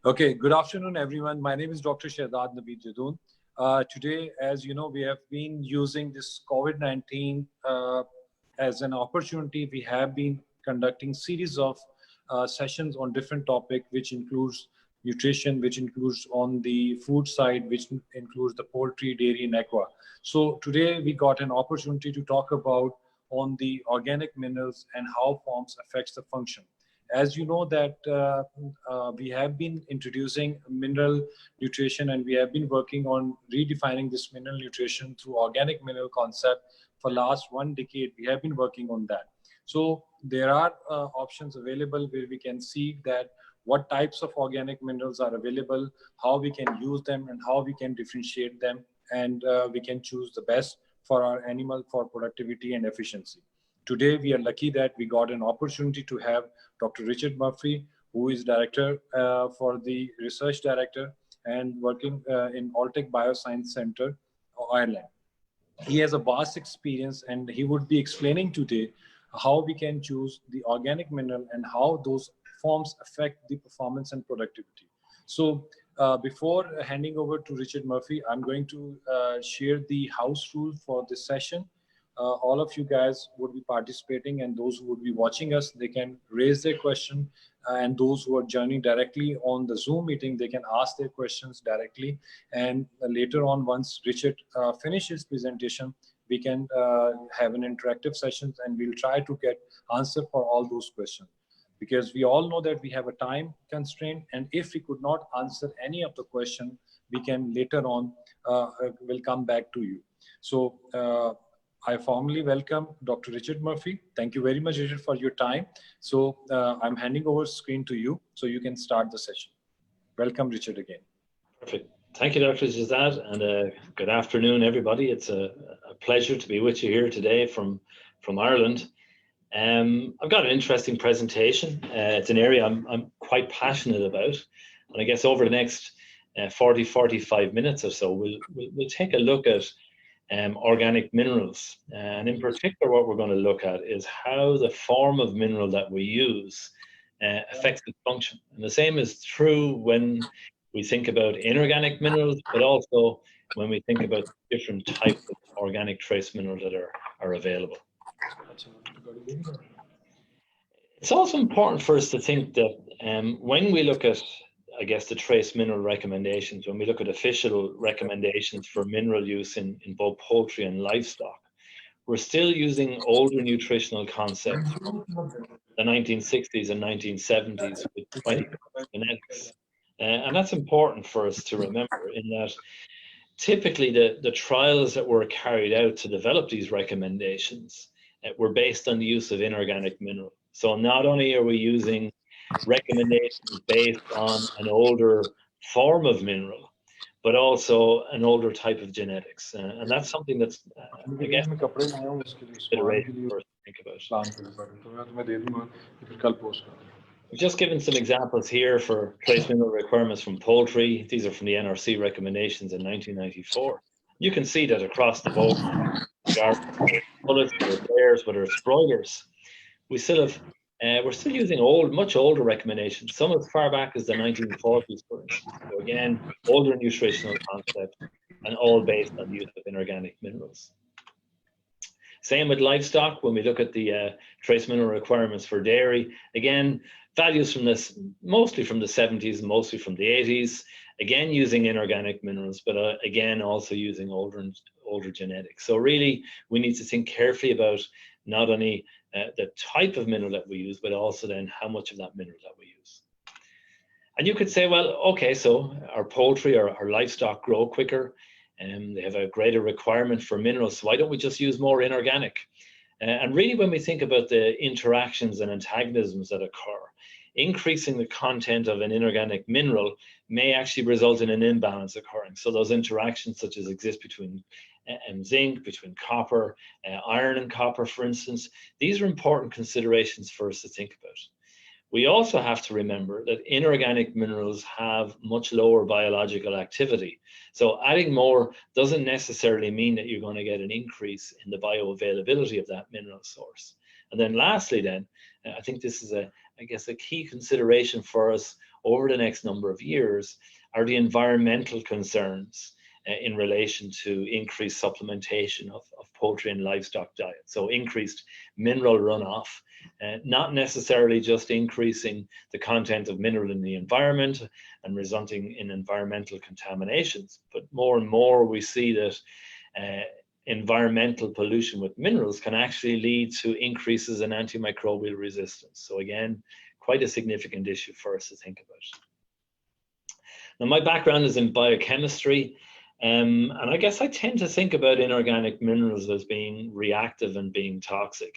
Okay, good afternoon, everyone. My name is Dr. Shehzad Naveed Jadoon. Today, as you know, we have been using this COVID-19 as an opportunity. We have been conducting series of sessions on different topics, which includes nutrition, which includes on the food side, which includes the poultry, dairy, and aqua. So today we got an opportunity to talk about on the organic minerals and how forms affects the function. As you know that we have been introducing mineral nutrition, and we have been working on redefining this mineral nutrition through organic mineral concept for last 1 decade. We have been working on that. So there are options available where we can see that what types of organic minerals are available, how we can use them, and how we can differentiate them, and we can choose the best for our animal for productivity and efficiency. Today, we are lucky that we got an opportunity to have Dr. Richard Murphy, who is director for the research director and working in Alltech Bioscience Center, Ireland. He has a vast experience, and he would be explaining today how we can choose the organic mineral and how those forms affect the performance and productivity. So before handing over to Richard Murphy, I'm going to share the house rule for this session. All of you guys would be participating, and those who would be watching us, they can raise their question, and those who are joining directly on the Zoom meeting, they can ask their questions directly. And later on, once Richard finishes presentation, we can have an interactive sessions, and we'll try to get answer for all those questions, because we all know that we have a time constraint, and if we could not answer any of the question, we can later on will come back to you. So I formally welcome Dr. Richard Murphy. Thank you very much, Richard, for your time. So I'm handing over the screen to you so you can start the session. Welcome, Richard, again. Perfect. Thank you, Dr. Shehzad, and good afternoon, everybody. It's a pleasure to be with you here today from Ireland. I've got an interesting presentation. It's an area I'm quite passionate about, and I guess over the next 45 minutes or so, we'll take a look at organic minerals, and in particular what we're going to look at is how the form of mineral that we use affects its function. And the same is true when we think about inorganic minerals, but also when we think about different types of organic trace minerals that are available. It's also important for us to think that when we look at, I guess, the trace mineral recommendations, when we look at official recommendations for mineral use in both poultry and livestock, we're still using older nutritional concepts from the 1960s and 1970s with 20 genetics. And that's important for us to remember, in that typically the trials that were carried out to develop these recommendations were based on the use of inorganic mineral. So not only are we using recommendations based on an older form of mineral, but also an older type of genetics, and that's something that's I guess consideration for us to think about. We've just given some examples here for trace mineral requirements from poultry. These are from the NRC recommendations in 1994. You can see that across the board, pullets, whether it's layers, whether it's broilers, we still have we're still using much older recommendations, some as far back as the 1940s, for instance. So again, older nutritional concepts, and all based on the use of inorganic minerals. Same with livestock. When we look at the trace mineral requirements for dairy, again, values from this, mostly from the 70s, mostly from the 80s, again using inorganic minerals, but again also using older genetics. So really, we need to think carefully about not only the type of mineral that we use, but also then how much of that mineral that we use. And you could say, well, okay, so our poultry or our livestock grow quicker, and they have a greater requirement for minerals, so why don't we just use more inorganic? And really, when we think about the interactions and antagonisms that occur, increasing the content of an inorganic mineral may actually result in an imbalance occurring. So those interactions such as exist between zinc, between copper, iron and copper, for instance, these are important considerations for us to think about. We also have to remember that inorganic minerals have much lower biological activity. So adding more doesn't necessarily mean that you're going to get an increase in the bioavailability of that mineral source. And then lastly, then, I think this is I guess a key consideration for us over the next number of years are the environmental concerns in relation to increased supplementation of poultry and livestock diet. So increased mineral runoff, not necessarily just increasing the content of mineral in the environment and resulting in environmental contaminations, but more and more we see that environmental pollution with minerals can actually lead to increases in antimicrobial resistance. So again, quite a significant issue for us to think about. Now, my background is in biochemistry, and I guess I tend to think about inorganic minerals as being reactive and being toxic.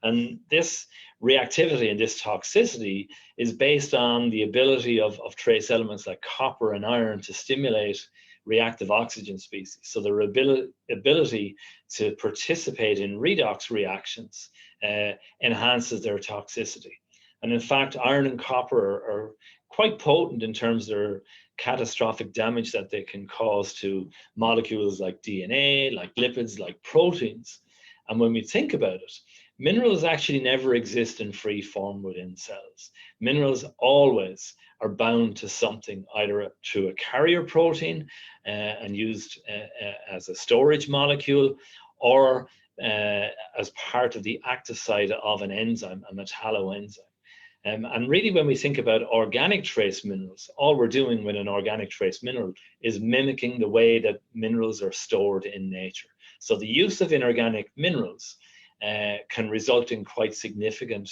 And this reactivity and this toxicity is based on the ability of trace elements like copper and iron to stimulate reactive oxygen species. So their ability to participate in redox reactions enhances their toxicity. And in fact, iron and copper are quite potent in terms of their catastrophic damage that they can cause to molecules like DNA, like lipids, like proteins. And when we think about it, minerals actually never exist in free form within cells. Minerals always are bound to something, either through a carrier protein and used as a storage molecule, or as part of the active site of an enzyme, a metalloenzyme. And really, when we think about organic trace minerals, all we're doing with an organic trace mineral is mimicking the way that minerals are stored in nature. So the use of inorganic minerals can result in quite significant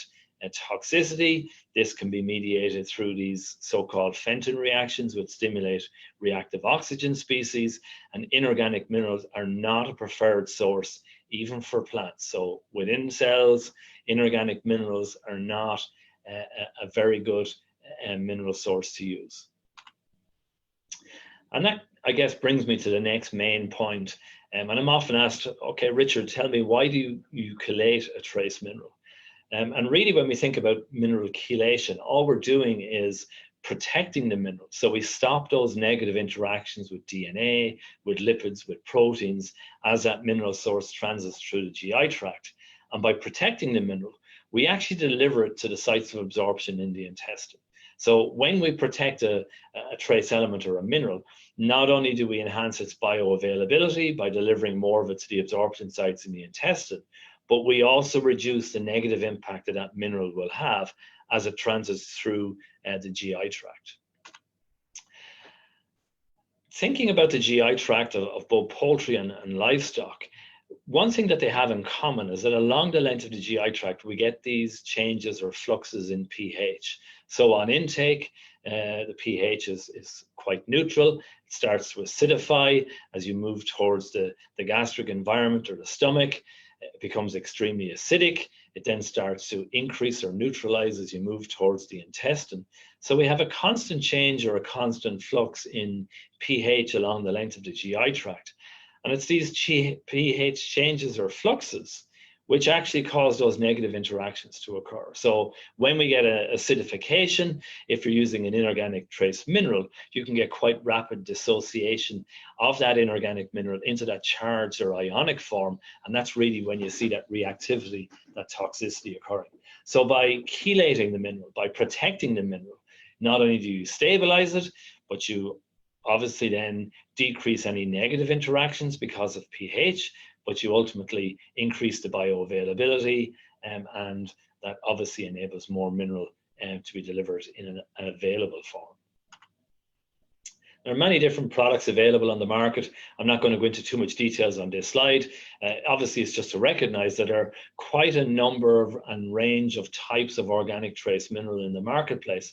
toxicity. This can be mediated through these so-called Fenton reactions, which stimulate reactive oxygen species, and inorganic minerals are not a preferred source even for plants. So within cells, inorganic minerals are not a very good mineral source to use. And that, I guess, brings me to the next main point. And I'm often asked, okay, Richard, tell me, why do you chelate a trace mineral? And really, when we think about mineral chelation, all we're doing is protecting the mineral. So we stop those negative interactions with DNA, with lipids, with proteins, as that mineral source transits through the GI tract. And by protecting the mineral, we actually deliver it to the sites of absorption in the intestine. So when we protect a trace element or a mineral, not only do we enhance its bioavailability by delivering more of it to the absorption sites in the intestine, but we also reduce the negative impact that that mineral will have as it transits through the GI tract. Thinking about the GI tract of both poultry and livestock, one thing that they have in common is that along the length of the GI tract, we get these changes or fluxes in pH. So on intake, the pH is quite neutral. It starts to acidify as you move towards the gastric environment or the stomach. It becomes extremely acidic. It then starts to increase or neutralize as you move towards the intestine. So we have a constant change or a constant flux in pH along the length of the GI tract. And it's these pH changes or fluxes which actually cause those negative interactions to occur. So when we get acidification, if you're using an inorganic trace mineral, you can get quite rapid dissociation of that inorganic mineral into that charged or ionic form. And that's really when you see that reactivity, that toxicity occurring. So by chelating the mineral, by protecting the mineral, not only do you stabilize it, but you obviously then decrease any negative interactions because of pH, but you ultimately increase the bioavailability, and that obviously enables more mineral to be delivered in an available form. There are many different products available on the market. I'm not going to go into too much details on this slide. Obviously, it's just to recognize that there are quite a number and range of types of organic trace mineral in the marketplace.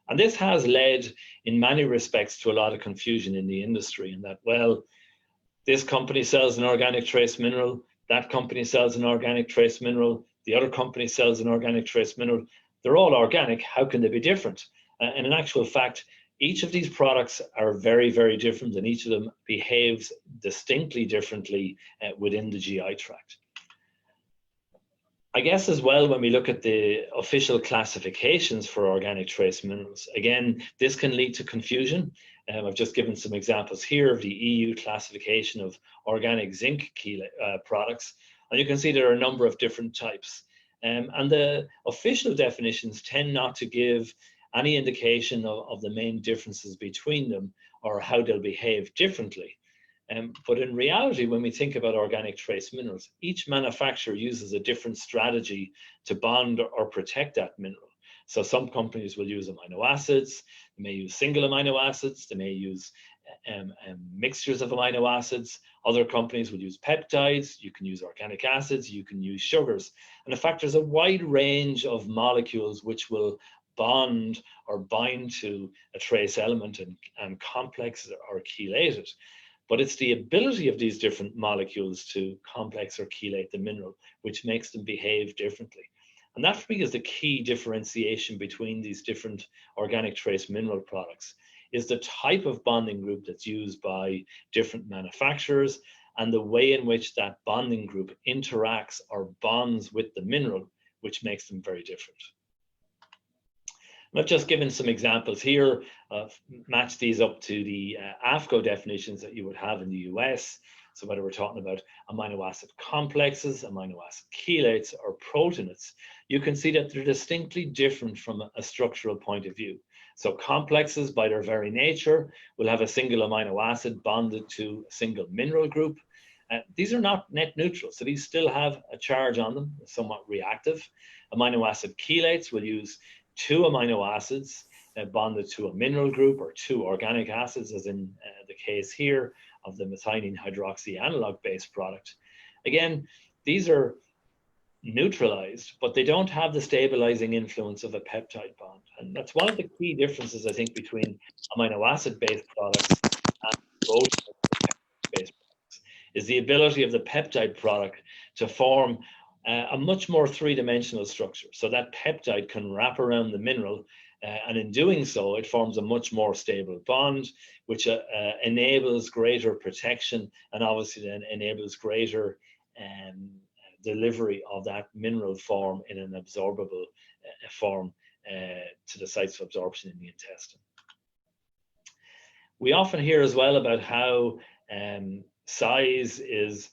And this has led, in many respects, to a lot of confusion in the industry, in that, well, this company sells an organic trace mineral, that company sells an organic trace mineral, the other company sells an organic trace mineral. They're all organic. How can they be different? And in actual fact, each of these products are very, very different, and each of them behaves distinctly differently within the GI tract. I guess as well, when we look at the official classifications for organic trace minerals, again, this can lead to confusion. I've just given some examples here of the EU classification of organic zinc products. And you can see there are a number of different types. And the official definitions tend not to give any indication of the main differences between them or how they'll behave differently. But in reality, when we think about organic trace minerals, each manufacturer uses a different strategy to bond or protect that mineral. So some companies will use amino acids, they may use single amino acids, they may use mixtures of amino acids. Other companies will use peptides, you can use organic acids, you can use sugars. And in fact, there's a wide range of molecules which will bond or bind to a trace element and complex or chelate it. But it's the ability of these different molecules to complex or chelate the mineral which makes them behave differently. And that for me is the key differentiation between these different organic trace mineral products, is the type of bonding group that's used by different manufacturers and the way in which that bonding group interacts or bonds with the mineral, which makes them very different. I've just given some examples here, match these up to the AFCO definitions that you would have in the US. So whether we're talking about amino acid complexes, amino acid chelates, or proteinates, you can see that they're distinctly different from a structural point of view. So complexes, by their very nature, will have a single amino acid bonded to a single mineral group. These are not net neutral, so these still have a charge on them, somewhat reactive. Amino acid chelates will use two amino acids bonded to a mineral group, or two organic acids, as in the case here of the methionine hydroxy analog based product. Again, these are neutralized, but they don't have the stabilizing influence of a peptide bond. And that's one of the key differences, I think, between amino acid based products and protein based products, is the ability of the peptide product to form a much more three-dimensional structure. So that peptide can wrap around the mineral, and in doing so, it forms a much more stable bond, which enables greater protection and obviously then enables greater delivery of that mineral form in an absorbable form to the sites of absorption in the intestine. We often hear as well about how size is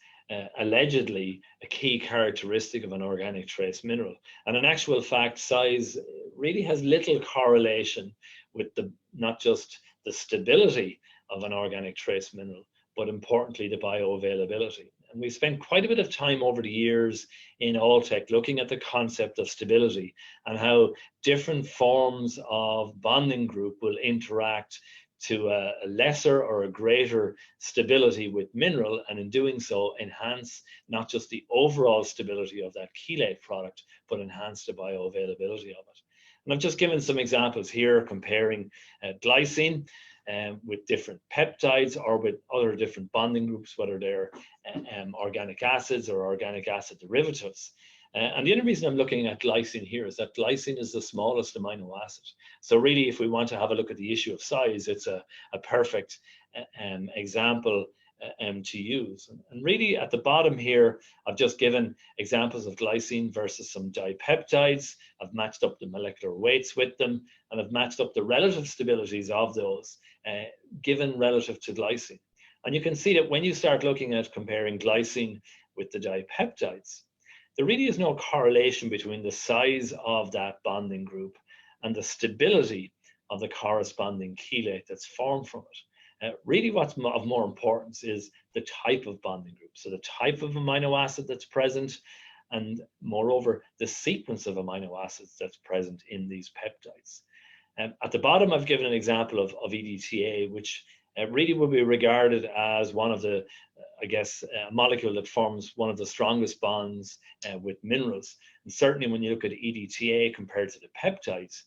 allegedly a key characteristic of an organic trace mineral. And in actual fact, size really has little correlation with not just the stability of an organic trace mineral, but importantly, the bioavailability. And we spent quite a bit of time over the years in Alltech looking at the concept of stability and how different forms of bonding group will interact to a lesser or a greater stability with mineral, and in doing so enhance not just the overall stability of that chelate product, but enhance the bioavailability of it. And I've just given some examples here comparing glycine with different peptides or with other different bonding groups, whether they're organic acids or organic acid derivatives. And the only reason I'm looking at glycine here is that glycine is the smallest amino acid. So really, if we want to have a look at the issue of size, it's a perfect example to use. And really at the bottom here, I've just given examples of glycine versus some dipeptides. I've matched up the molecular weights with them, and I've matched up the relative stabilities of those given relative to glycine. And you can see that when you start looking at comparing glycine with the dipeptides, there really is no correlation between the size of that bonding group and the stability of the corresponding chelate that's formed from it. Really what's of more importance is the type of bonding group. So the type of amino acid that's present, and moreover, the sequence of amino acids that's present in these peptides. At the bottom, I've given an example of EDTA, which really will be regarded as one of the, I guess, molecule that forms one of the strongest bonds with minerals. And certainly when you look at EDTA compared to the peptides,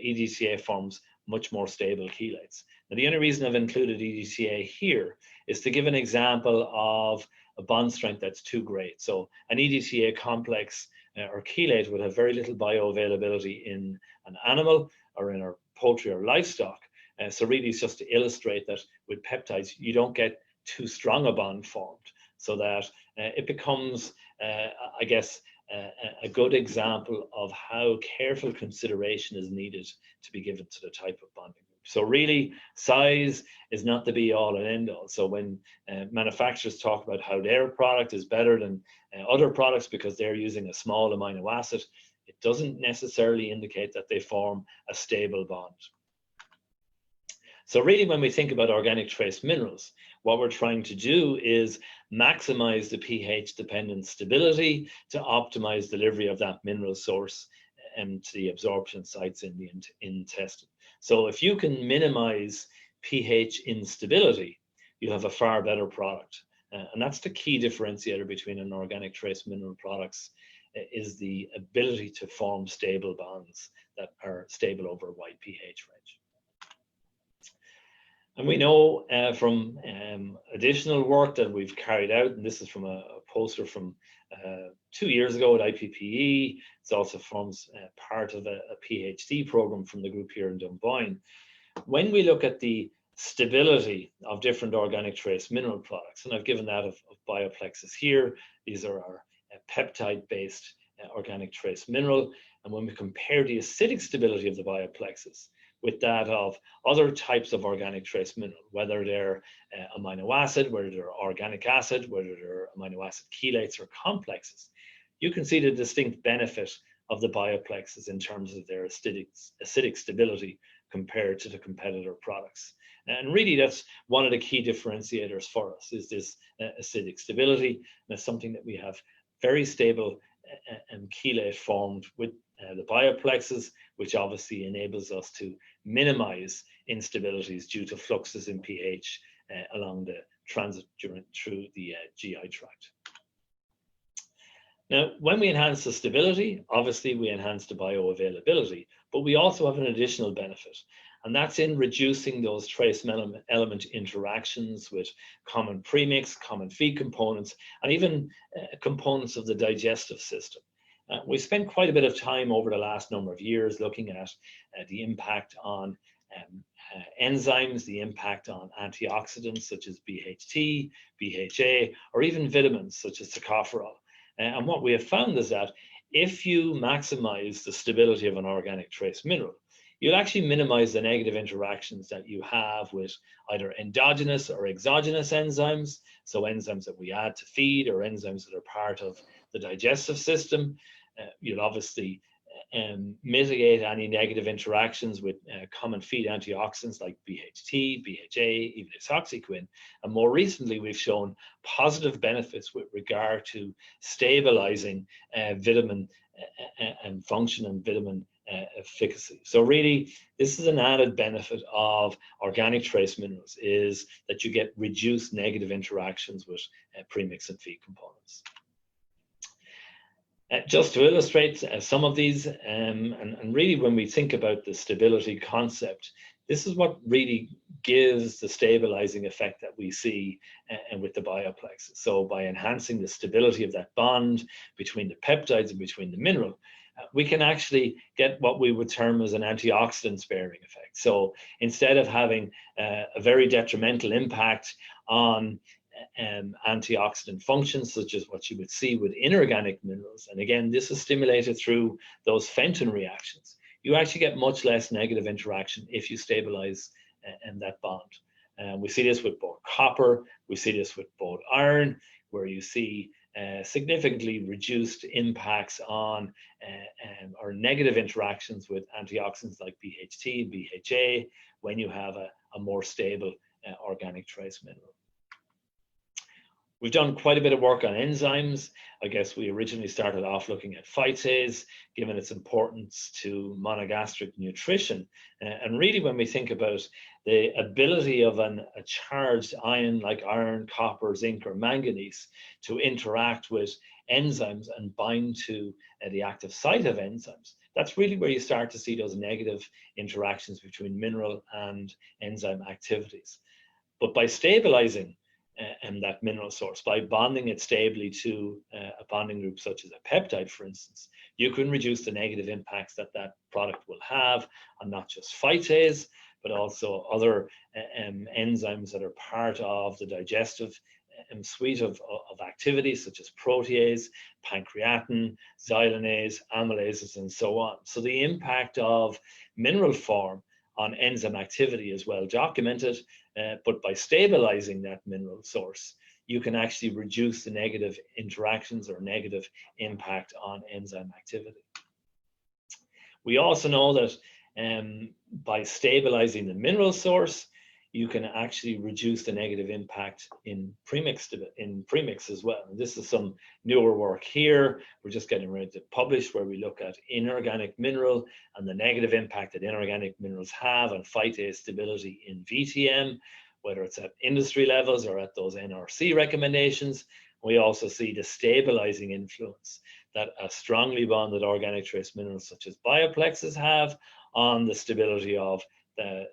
EDTA forms much more stable chelates. Now, the only reason I've included EDTA here is to give an example of a bond strength that's too great. So an EDTA complex or chelate would have very little bioavailability in an animal or in our poultry or livestock. So really it's just to illustrate that with peptides, you don't get too strong a bond formed, so that it becomes, I guess, a good example of how careful consideration is needed to be given to the type of bonding group. So really, size is not the be all and end all. So when manufacturers talk about how their product is better than other products because they're using a small amino acid, It doesn't necessarily indicate that they form a stable bond. So really, when we think about organic trace minerals, what we're trying to do is maximize the pH-dependent stability to optimize delivery of that mineral source to the absorption sites in the intestine. So if you can minimize pH instability, you'll have a far better product. And that's the key differentiator between an organic trace mineral products, is the ability to form stable bonds that are stable over a wide pH range. And we know from additional work that we've carried out, and this is from a poster from 2 years ago at IPPE. It also forms part of a PhD program from the group here in Dunboyne. When we look at the stability of different organic trace mineral products, and I've given that of Bioplexes here. These are our peptide-based organic trace mineral. And when we compare the acidic stability of the Bioplexes with that of other types of organic trace mineral, whether they're amino acid, whether they're organic acid, whether they're amino acid chelates or complexes, you can see the distinct benefit of the Bioplexes in terms of their acidic stability compared to the competitor products. And really, that's one of the key differentiators for us, is this acidic stability. And it's something that we have very stable chelate formed with the Bioplexes, which obviously enables us to minimize instabilities due to fluxes in pH along the transit through the GI tract. Now, when we enhance the stability, obviously we enhance the bioavailability, but we also have an additional benefit, and that's in reducing those trace element interactions with common premix, common feed components, and even components of the digestive system. We spent quite a bit of time over the last number of years looking at the impact on enzymes, the impact on antioxidants such as BHT, BHA, or even vitamins such as tocopherol. And what we have found is that if you maximize the stability of an organic trace mineral, you'll actually minimize the negative interactions that you have with either endogenous or exogenous enzymes, so enzymes that we add to feed or enzymes that are part of the digestive system. You'll obviously mitigate any negative interactions with common feed antioxidants like BHT, BHA, even isoxyquin. And more recently, we've shown positive benefits with regard to stabilizing vitamin and function and vitamin efficacy. So really, this is an added benefit of organic trace minerals, is that you get reduced negative interactions with premix and feed components. Just to illustrate some of these, and really when we think about the stability concept, this is what really gives the stabilizing effect that we see with the Bioplexes. So by enhancing the stability of that bond between the peptides and between the mineral, we can actually get what we would term as an antioxidant sparing effect. So instead of having a very detrimental impact on antioxidant functions, such as what you would see with inorganic minerals, and again, this is stimulated through those Fenton reactions, you actually get much less negative interaction if you stabilize that bond. We see this with both copper, we see this with both iron, where you see significantly reduced impacts on or negative interactions with antioxidants like BHT, BHA, when you have a more stable organic trace mineral. We've done quite a bit of work on enzymes. I guess we originally started off looking at phytase, given its importance to monogastric nutrition. And really, when we think about the ability of a charged ion like iron, copper, zinc, or manganese to interact with enzymes and bind to the active site of enzymes, that's really where you start to see those negative interactions between mineral and enzyme activities. But by stabilizing and that mineral source, by bonding it stably to a bonding group such as a peptide, for instance, you can reduce the negative impacts that that product will have on not just phytase, but also other enzymes that are part of the digestive suite of activities, such as protease, pancreatin, xylanase, amylases, and so on. So the impact of mineral form on enzyme activity is well documented, but by stabilizing that mineral source, you can actually reduce the negative interactions or negative impact on enzyme activity. We also know that by stabilizing the mineral source, you can actually reduce the negative impact in premix as well. And this is some newer work here. We're just getting ready to publish, where we look at inorganic mineral and the negative impact that inorganic minerals have on phytase stability in VTM, whether it's at industry levels or at those NRC recommendations. We also see the stabilizing influence that a strongly bonded organic trace minerals such as bioplexes have on the stability of the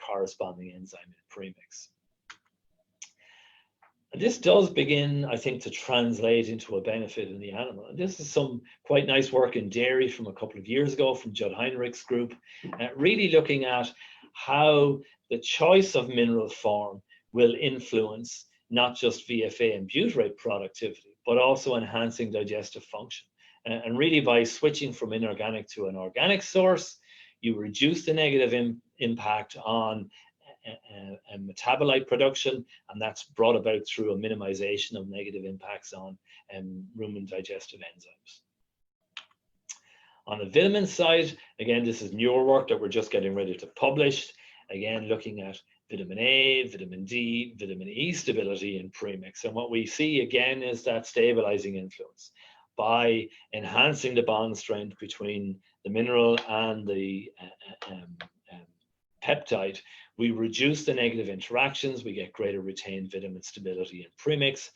corresponding enzyme in premix. And this does begin, I think, to translate into a benefit in the animal. And this is some quite nice work in dairy from a couple of years ago from Judd Heinrich's group, really looking at how the choice of mineral form will influence not just VFA and butyrate productivity, but also enhancing digestive function. And really, by switching from inorganic to an organic source, you reduce the negative impact on metabolite production, and that's brought about through a minimization of negative impacts on rumen digestive enzymes. On the vitamin side, again, this is newer work that we're just getting ready to publish. Again, looking at vitamin A, vitamin D, vitamin E stability in premix. And what we see again is that stabilizing influence. By enhancing the bond strength between the mineral and the peptide, we reduce the negative interactions, we get greater retained vitamin stability in premix,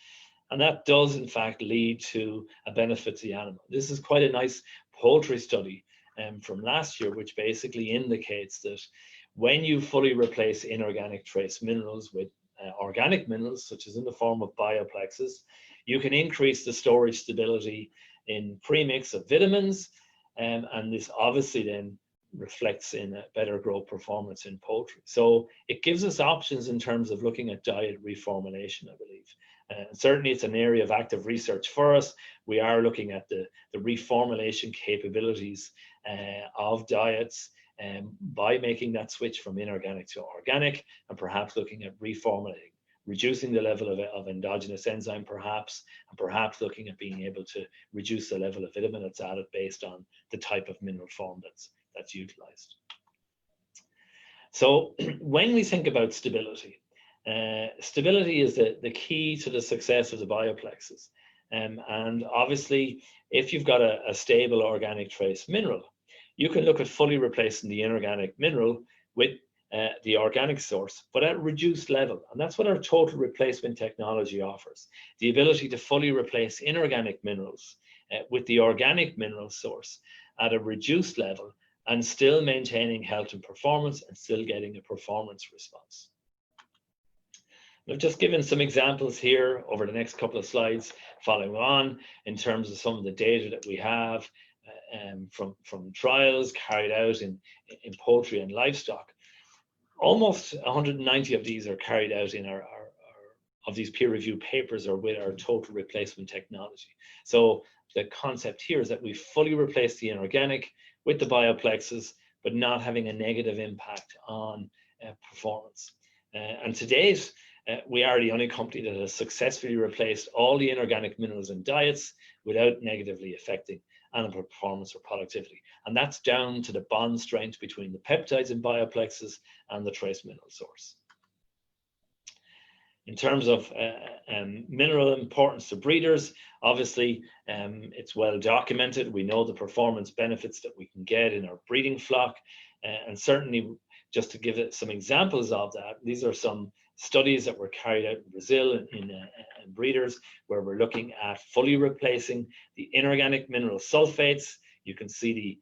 and that does in fact lead to a benefit to the animal. This is quite a nice poultry study from last year, which basically indicates that when you fully replace inorganic trace minerals with organic minerals, such as in the form of bioplexes, you can increase the storage stability in premix of vitamins, and this obviously then reflects in a better growth performance in poultry. So it gives us options in terms of looking at diet reformulation, I believe. And certainly it's an area of active research for us. We are looking at the reformulation capabilities of diets by making that switch from inorganic to organic, and perhaps looking at reformulating, reducing the level of endogenous enzyme perhaps, and perhaps looking at being able to reduce the level of vitamin that's added based on the type of mineral form that's utilized. So when we think about stability, stability is the key to the success of the bioplexes. And obviously, if you've got a stable organic trace mineral, you can look at fully replacing the inorganic mineral with the organic source, but at a reduced level. And that's what our total replacement technology offers. The ability to fully replace inorganic minerals with the organic mineral source at a reduced level, and still maintaining health and performance, and still getting a performance response. I've just given some examples here over the next couple of slides following on in terms of some of the data that we have from trials carried out in poultry and livestock. Almost 190 of these are carried out in our of these peer-reviewed papers or with our total replacement technology. So the concept here is that we fully replace the inorganic with the bioplexes, but not having a negative impact on performance. And to date, we are the only company that has successfully replaced all the inorganic minerals in diets without negatively affecting animal performance or productivity. And that's down to the bond strength between the peptides in bioplexes and the trace mineral source. In terms of mineral importance to breeders, obviously it's well documented. We know the performance benefits that we can get in our breeding flock. And certainly, just to give it some examples of that, these are some studies that were carried out in Brazil in breeders, where we're looking at fully replacing the inorganic mineral sulfates. You can see the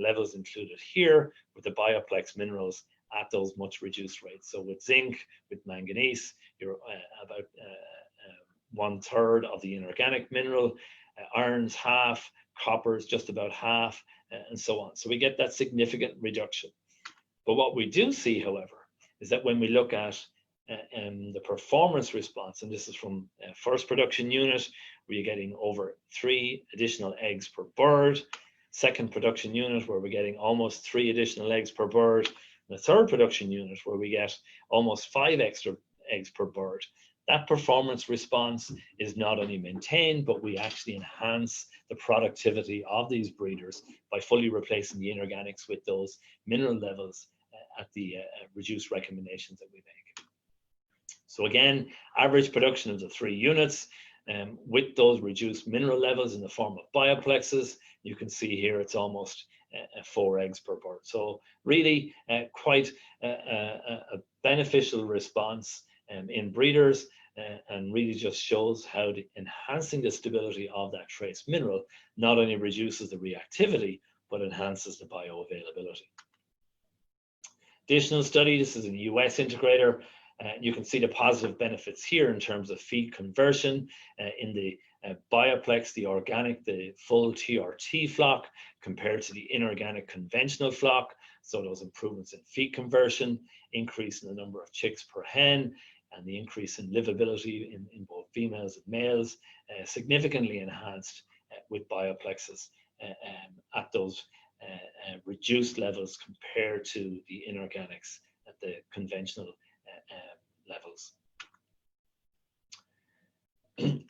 levels included here with the bioplex minerals at those much reduced rates. So with zinc, with manganese, you're about 1/3 of the inorganic mineral, iron's half, copper's just about half, and so on. So we get that significant reduction. But what we do see, however, is that when we look at the performance response, and this is from first production unit, where you're getting over 3 additional eggs per bird, second production unit, where we're getting almost 3 additional eggs per bird, the third production unit, where we get almost 5 extra eggs per bird. That performance response is not only maintained, but we actually enhance the productivity of these breeders by fully replacing the inorganics with those mineral levels at the reduced recommendations that we make. So again, average production of the 3 units with those reduced mineral levels in the form of bioplexes. You can see here it's almost 4 eggs per bird. So really quite a beneficial response in breeders, and really just shows how enhancing the stability of that trace mineral not only reduces the reactivity, but enhances the bioavailability. Additional study, this is a US integrator. You can see the positive benefits here in terms of feed conversion in the Bioplex, the organic, the full TRT flock compared to the inorganic conventional flock. So those improvements in feed conversion, increase in the number of chicks per hen, and the increase in livability in both females and males, significantly enhanced with bioplexes at those reduced levels compared to the inorganics at the conventional levels.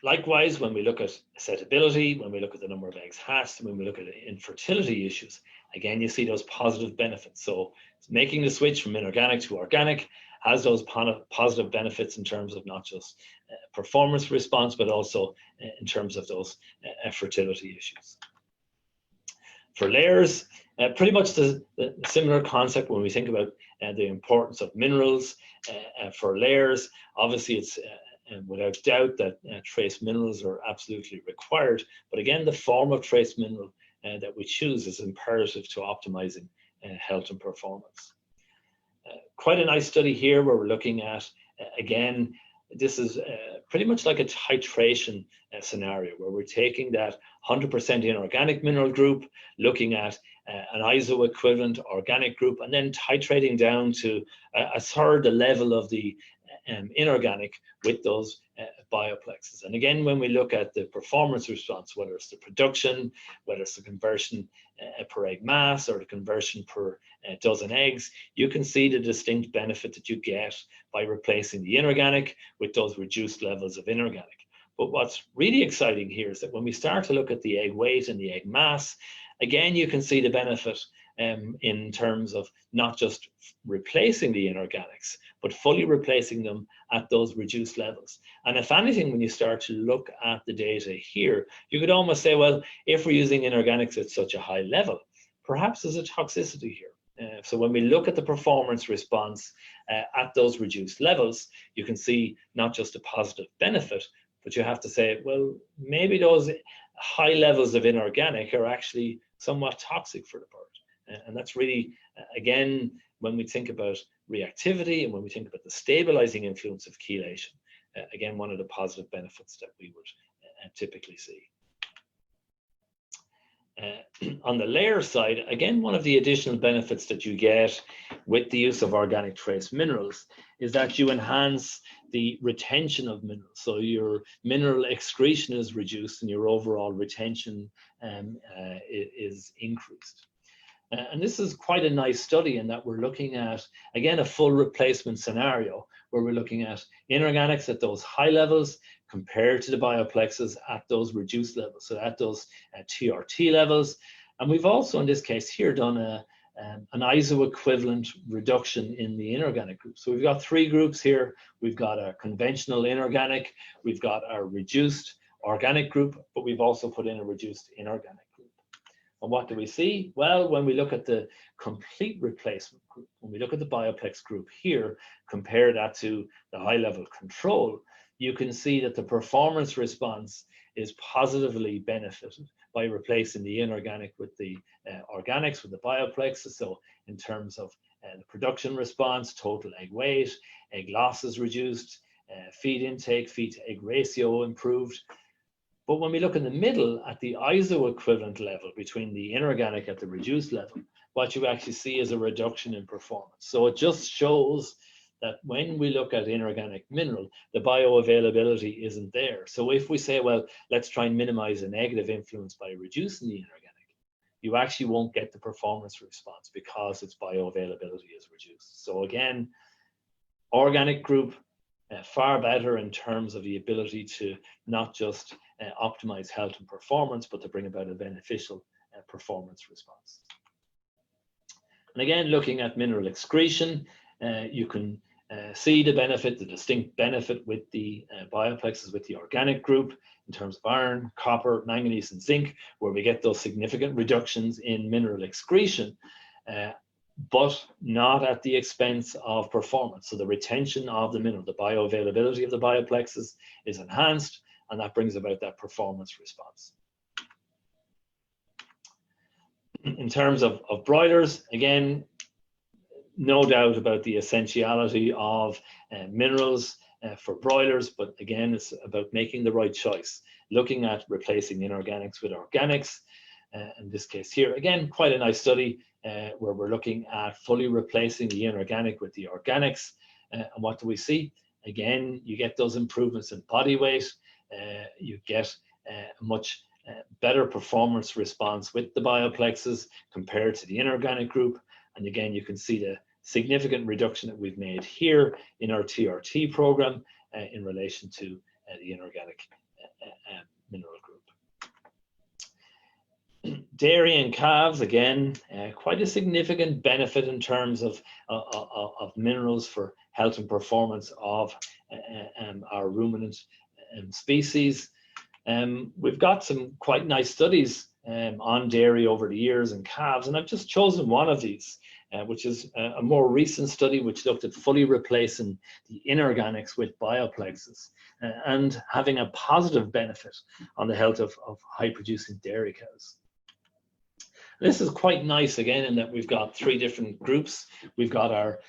Likewise, when we look at acceptability, when we look at the number of eggs hatched, when we look at infertility issues, again, you see those positive benefits. So making the switch from inorganic to organic has those positive benefits in terms of not just performance response, but also in terms of those fertility issues. For layers, pretty much the similar concept when we think about the importance of minerals for layers. Obviously, it's without doubt that trace minerals are absolutely required. But again, the form of trace mineral that we choose is imperative to optimizing health and performance. Quite a nice study here where we're looking at, again, this is pretty much like a titration scenario where we're taking that 100% inorganic mineral group, looking at an ISO equivalent organic group, and then titrating down to a third the level of the inorganic with those bioplexes. And again, when we look at the performance response, whether it's the production, whether it's the conversion per egg mass or the conversion per dozen eggs, you can see the distinct benefit that you get by replacing the inorganic with those reduced levels of inorganic. But what's really exciting here is that when we start to look at the egg weight and the egg mass, again, you can see the benefit in terms of not just replacing the inorganics, but fully replacing them at those reduced levels. And if anything, when you start to look at the data here, you could almost say, well, if we're using inorganics at such a high level, perhaps there's a toxicity here. So when we look at the performance response at those reduced levels, you can see not just a positive benefit, but you have to say, well, maybe those high levels of inorganic are actually somewhat toxic for the bird. And that's really, again, when we think about reactivity and when we think about the stabilizing influence of chelation, again, one of the positive benefits that we would typically see. On the layer side, again, one of the additional benefits that you get with the use of organic trace minerals is that you enhance the retention of minerals. So your mineral excretion is reduced and your overall retention is increased. And this is quite a nice study in that we're looking at, again, a full replacement scenario where we're looking at inorganics at those high levels compared to the bioplexes at those reduced levels, so at those TRT levels. And we've also, in this case here, done an ISO equivalent reduction in the inorganic group. So we've got 3 groups here. We've got a conventional inorganic, we've got our reduced organic group, but we've also put in a reduced inorganic group. And what do we see? Well, when we look at the complete replacement group, when we look at the Bioplex group here, compare that to the high-level control, you can see that the performance response is positively benefited by replacing the inorganic with the organics, with the Bioplexes. So in terms of the production response, total egg weight, egg loss is reduced, feed intake, feed to egg ratio improved. But when we look in the middle at the ISO equivalent level between the inorganic at the reduced level, what you actually see is a reduction in performance. So it just shows that when we look at inorganic mineral, the bioavailability isn't there. So if we say, well, let's try and minimize a negative influence by reducing the inorganic, you actually won't get the performance response because its bioavailability is reduced. So again, organic group far better in terms of the ability to not just optimize health and performance, but to bring about a beneficial performance response. And again, looking at mineral excretion, you can see the benefit, the distinct benefit with the bioplexes with the organic group in terms of iron, copper, manganese, and zinc, where we get those significant reductions in mineral excretion, but not at the expense of performance. So the retention of the mineral, the bioavailability of the bioplexes is enhanced, and that brings about that performance response. In terms of broilers, again, no doubt about the essentiality of minerals for broilers, but again, it's about making the right choice, looking at replacing inorganics with organics. In this case here, again, quite a nice study where we're looking at fully replacing the inorganic with the organics. And what do we see? Again, you get those improvements in body weight, you get a much better performance response with the bioplexes compared to the inorganic group. And again, you can see the significant reduction that we've made here in our TRT program in relation to the inorganic mineral group. Dairy and calves, again, quite a significant benefit in terms of minerals for health and performance of our ruminant species. We've got some quite nice studies on dairy over the years and calves, and I've just chosen one of these, which is a more recent study which looked at fully replacing the inorganics with bioplexes and having a positive benefit on the health of high-producing dairy cows. This is quite nice, again, in that we've got three different groups. We've got our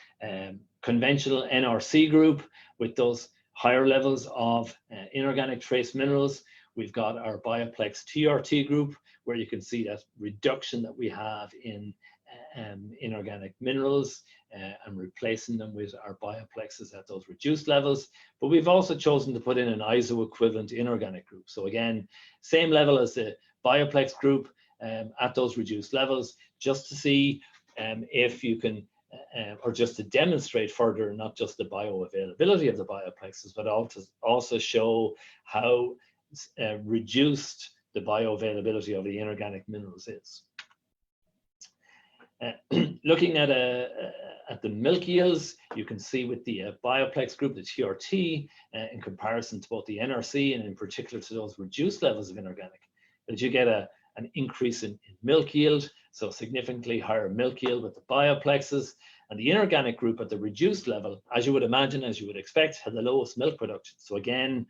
conventional NRC group with those higher levels of inorganic trace minerals. We've got our Bioplex TRT group, where you can see that reduction that we have in inorganic minerals and replacing them with our bioplexes at those reduced levels. But we've also chosen to put in an ISO equivalent inorganic group. So again, same level as the Bioplex group at those reduced levels, just to see if you can, or just to demonstrate further, not just the bioavailability of the bioplexes, but also show how reduced the bioavailability of the inorganic minerals is. Looking at the milk yields, you can see with the Bioplex group, the TRT, in comparison to both the NRC and in particular to those reduced levels of inorganic, that you get an increase in milk yield, so significantly higher milk yield with the bioplexes. And the inorganic group at the reduced level, as you would imagine, as you would expect, had the lowest milk production. So again,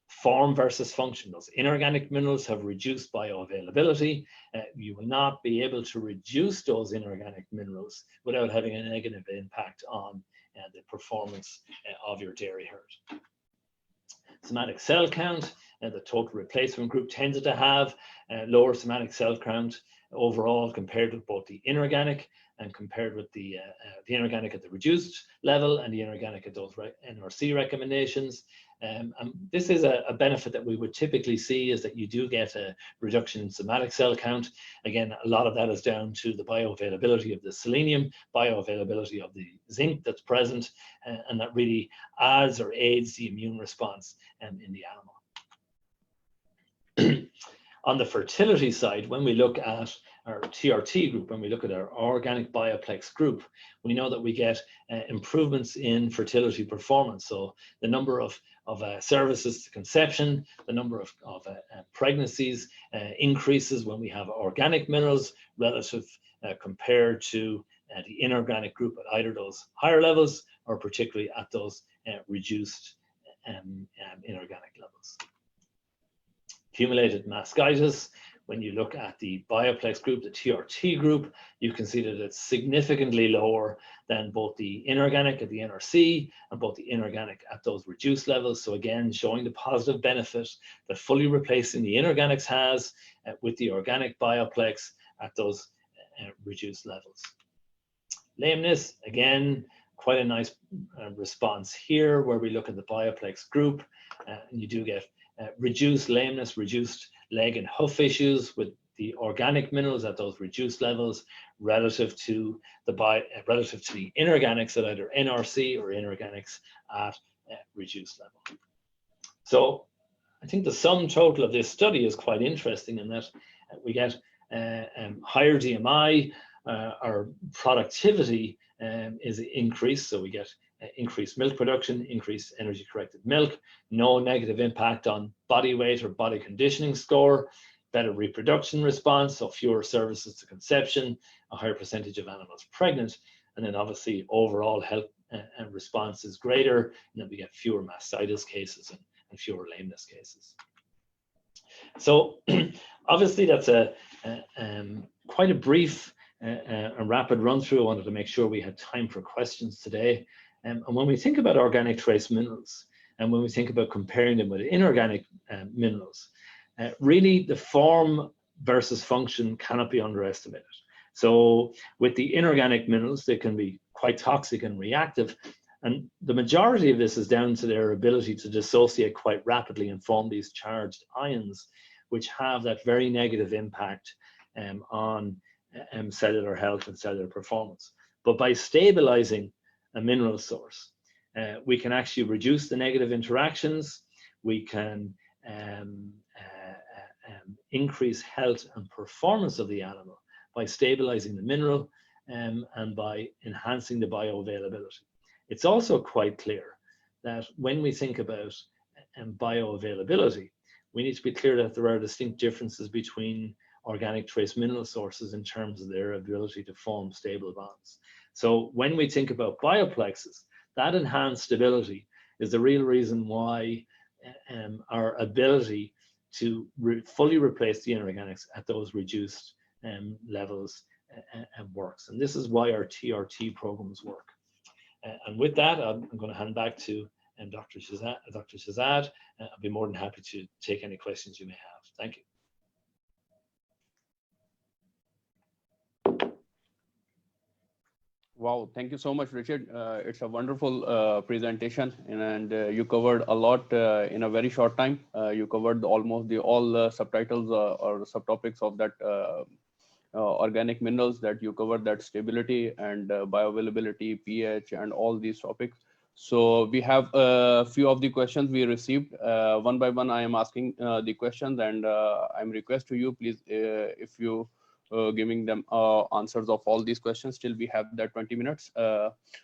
form versus function. Those inorganic minerals have reduced bioavailability. You will not be able to reduce those inorganic minerals without having a negative impact on the performance of your dairy herd. Somatic cell count, the total replacement group tended to have lower somatic cell count overall compared with both the inorganic and compared with the inorganic at the reduced level and the inorganic at those NRC recommendations. And this is a benefit that we would typically see, is that you do get a reduction in somatic cell count. Again, a lot of that is down to the bioavailability of the selenium, bioavailability of the zinc that's present, and that really adds or aids the immune response in the animal. On the fertility side, when we look at our TRT group, when we look at our organic Bioplex group, we know that we get improvements in fertility performance. So the number of services to conception, the number of pregnancies increases when we have organic minerals relative compared to the inorganic group at either those higher levels or particularly at those reduced inorganic levels. Accumulated mastitis, when you look at the Bioplex group, the TRT group, you can see that it's significantly lower than both the inorganic at the NRC and both the inorganic at those reduced levels. So again, showing the positive benefit that fully replacing the inorganics has with the organic Bioplex at those reduced levels. Lameness, again, quite a nice response here where we look at the Bioplex group and you do get reduced lameness, reduced leg and hoof issues with the organic minerals at those reduced levels relative to the inorganics at either NRC or inorganics at reduced level. So I think the sum total of this study is quite interesting in that we get higher DMI, our productivity is increased, so we get increased milk production, increased energy corrected milk, no negative impact on body weight or body conditioning score, better reproduction response, so fewer services to conception, a higher percentage of animals pregnant, and then obviously overall health and response is greater, and then we get fewer mastitis cases and fewer lameness cases. So obviously that's quite a brief and rapid run through. I wanted to make sure we had time for questions today. And when we think about organic trace minerals, and when we think about comparing them with inorganic minerals, really the form versus function cannot be underestimated. So with the inorganic minerals, they can be quite toxic and reactive. And the majority of this is down to their ability to dissociate quite rapidly and form these charged ions, which have that very negative impact on cellular health and cellular performance. But by stabilizing a mineral source, we can actually reduce the negative interactions, we can increase health and performance of the animal by stabilizing the mineral and by enhancing the bioavailability. It's also quite clear that when we think about bioavailability, we need to be clear that there are distinct differences between organic trace mineral sources in terms of their ability to form stable bonds. So when we think about bioplexes, that enhanced stability is the real reason why our ability to fully replace the inorganics at those reduced levels works. And this is why our TRT programs work. And with that, I'm going to hand back to Dr. Shahzad. I'll be more than happy to take any questions you may have. Thank you. Wow, thank you so much, Richard. It's a wonderful presentation, and you covered a lot in a very short time. You covered almost all the subtitles or subtopics of that organic minerals that you covered, that stability and bioavailability, pH, and all these topics. So we have a few of the questions we received. One by one, I am asking the questions, and I'm request to you, please, if you giving them answers of all these questions till we have that 20 minutes.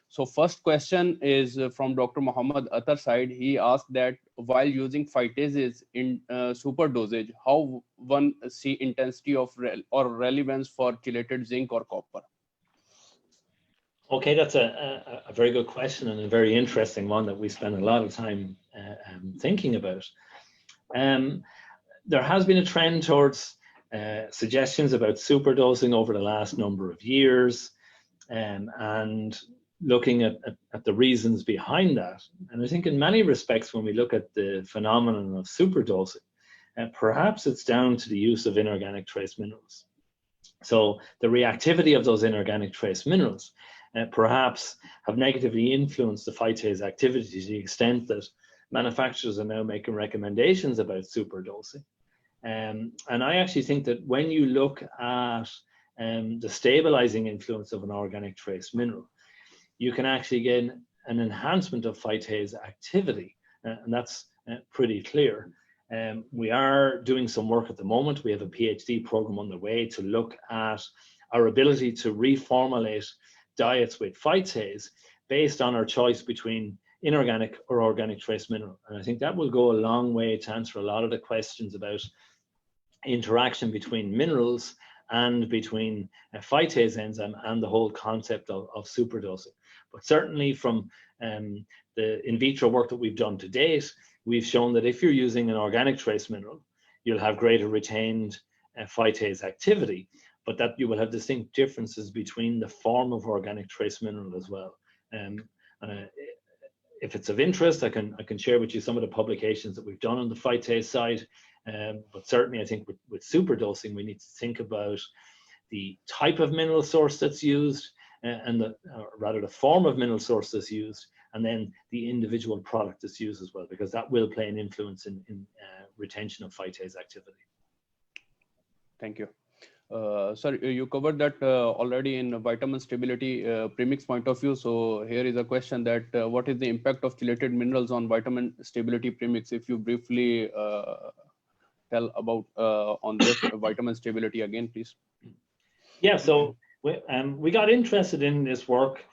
So first question is from Dr. Muhammad Attar side. He asked that while using phytases in super dosage, how one see intensity of or relevance for chelated zinc or copper? Okay, that's a very good question and a very interesting one that we spend a lot of time thinking about. There has been a trend towards suggestions about superdosing over the last number of years, and looking at the reasons behind that. And I think in many respects, when we look at the phenomenon of superdosing, perhaps it's down to the use of inorganic trace minerals. So the reactivity of those inorganic trace minerals perhaps have negatively influenced the phytase activity to the extent that manufacturers are now making recommendations about superdosing. And I actually think that when you look at the stabilizing influence of an organic trace mineral, you can actually get an enhancement of phytase activity, and that's pretty clear. We are doing some work at the moment. We have a PhD program on the way to look at our ability to reformulate diets with phytase based on our choice between inorganic or organic trace mineral. And I think that will go a long way to answer a lot of the questions about interaction between minerals and between a phytase enzyme and the whole concept of superdosing. But certainly from the in vitro work that we've done to date, we've shown that if you're using an organic trace mineral, you'll have greater retained phytase activity, but that you will have distinct differences between the form of organic trace mineral as well. If it's of interest, I can share with you some of the publications that we've done on the phytase side. But certainly I think with superdosing, we need to think about the type of mineral source that's used, and rather the form of mineral source that's used, and then the individual product that's used as well, because that will play an influence in retention of phytase activity. Thank you. Sir, you covered that already in vitamin stability premix point of view. So here is a question that what is the impact of chelated minerals on vitamin stability premix? If you briefly tell about on this vitamin stability again, please. Yeah, so we got interested in this work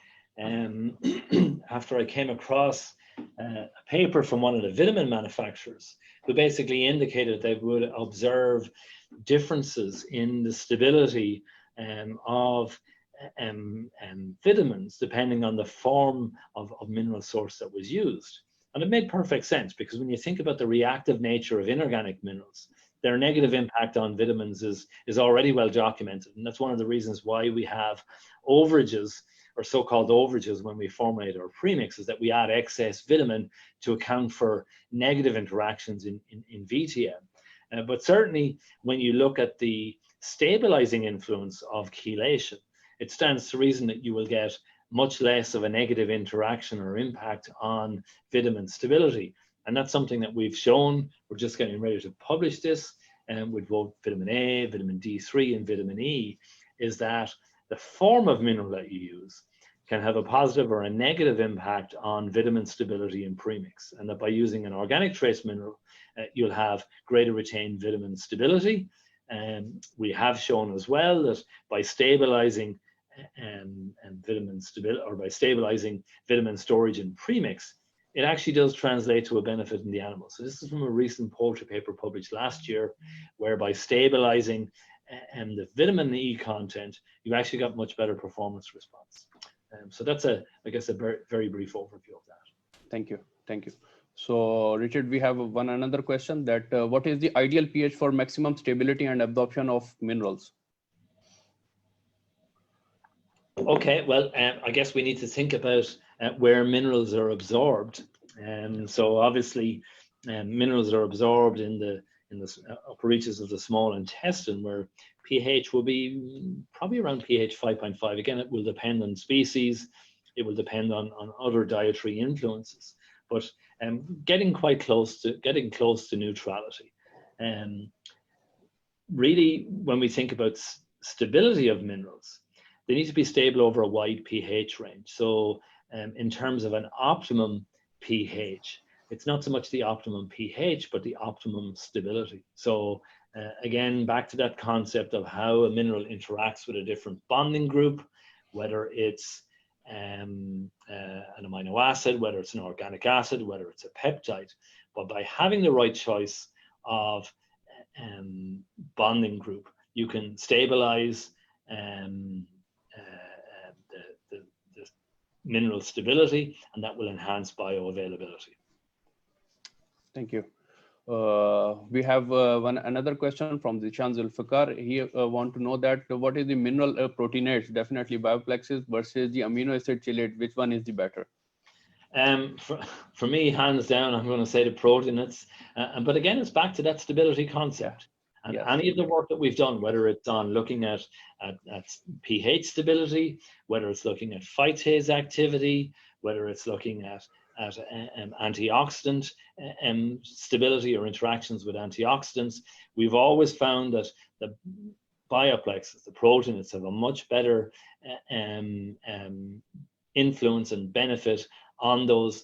after I came across a paper from one of the vitamin manufacturers who basically indicated they would observe differences in the stability of vitamins depending on the form of mineral source that was used. And it made perfect sense, because when you think about the reactive nature of inorganic minerals, their negative impact on vitamins is already well documented. And that's one of the reasons why we have overages, or so-called overages, when we formulate our premixes, that we add excess vitamin to account for negative interactions in VTM. But certainly when you look at the stabilizing influence of chelation, it stands to reason that you will get much less of a negative interaction or impact on vitamin stability. And that's something that we've shown. We're just getting ready to publish this, and with both vitamin A, vitamin D3, and vitamin E, is that the form of mineral that you use can have a positive or a negative impact on vitamin stability in premix. And that by using an organic trace mineral, you'll have greater retained vitamin stability. And we have shown as well that by stabilizing vitamin stability, or by stabilizing vitamin storage in premix, it actually does translate to a benefit in the animal. So this is from a recent poultry paper published last year, where by stabilizing the vitamin E content, you've actually got much better performance response. So that's I guess a very, very brief overview of that. Thank you. Thank you. So Richard, we have another question that what is the ideal pH for maximum stability and absorption of minerals? Okay, well, I guess we need to think about where minerals are absorbed. So obviously, minerals are absorbed in the upper reaches of the small intestine, where pH will be probably around pH 5.5. Again, it will depend on species. It will depend on other dietary influences, but getting close to neutrality. Really, when we think about stability of minerals, they need to be stable over a wide pH range. So in terms of an optimum pH, it's not so much the optimum pH, but the optimum stability. So again, back to that concept of how a mineral interacts with a different bonding group, whether it's an amino acid, whether it's an organic acid, whether it's a peptide. But by having the right choice of bonding group, you can stabilize the mineral stability, and that will enhance bioavailability. Thank you. We have another question from Zishan Zulfikar. He want to know that what is the mineral proteinates, definitely bioplexes, versus the amino acid chelate, which one is the better? For me, hands down, I'm going to say the proteinates. But again, it's back to that stability concept. And yes, any of the work that we've done, whether it's on looking at pH stability, whether it's looking at phytase activity, whether it's looking at antioxidant stability or interactions with antioxidants, we've always found that the bioplexes, the proteinates, have a much better influence and benefit on those